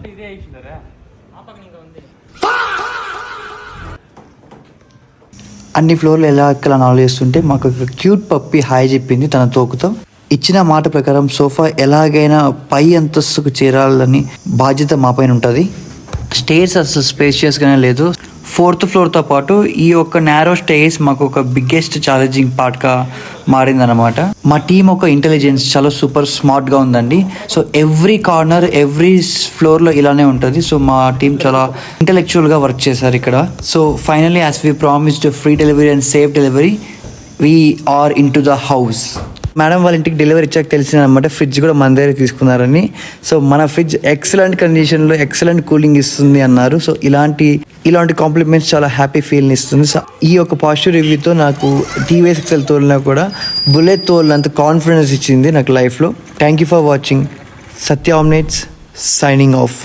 ఇదే వేసినారా అన్ని ఫ్లోర్లు ఎలా ఎక్కాలని ఆలోచిస్తుంటే మాకు ఒక క్యూట్ పప్పి హాయ్ చెప్పింది తన తోకుతో. ఇచ్చిన మాట ప్రకారం సోఫా ఎలాగైనా పై అంతస్తుకు చేరాలని బాధ్యత మా పైన ఉంటుంది. స్టేర్స్ అసలు స్పేషియస్గానే లేదు. 4th ఫ్లోర్తో పాటు ఈ యొక్క నేరో స్టేర్స్ మాకు ఒక బిగ్గెస్ట్ ఛాలెంజింగ్ పార్ట్గా మారిందనమాట. మా టీం ఒక ఇంటెలిజెన్స్ చాలా సూపర్ స్మార్ట్గా ఉందండి. సో ఎవ్రీ కార్నర్ ఎవ్రీ ఫ్లోర్లో ఇలానే ఉంటుంది. సో మా టీం చాలా ఇంటెలెక్చువల్గా వర్క్ చేశారు ఇక్కడ. So finally as we promised free delivery and safe delivery we are into the house. Madam వాళ్ళ ఇంటికి డెలివరీ ఇచ్చాక తెలిసిందనమాట ఫ్రిడ్జ్ కూడా మన దగ్గర తీసుకున్నారని. సో మన ఫ్రిడ్జ్ ఎక్సలెంట్ కండిషన్లో ఎక్సలెంట్ కూలింగ్ ఇస్తుంది అన్నారు. సో ఇలాంటి కాంప్లిమెంట్స్ చాలా హ్యాపీ ఫీల్ని ఇస్తుంది. సో ఈ యొక్క పాజిటివ్ రివ్యూతో నాకు టీవీఎస్ ఎక్సెల్ తోలినా కూడా బుల్లెట్ తోలినంత కాన్ఫిడెన్స్ ఇచ్చింది నాకు లైఫ్లో. Thank you for watching. Satya omelettes signing off.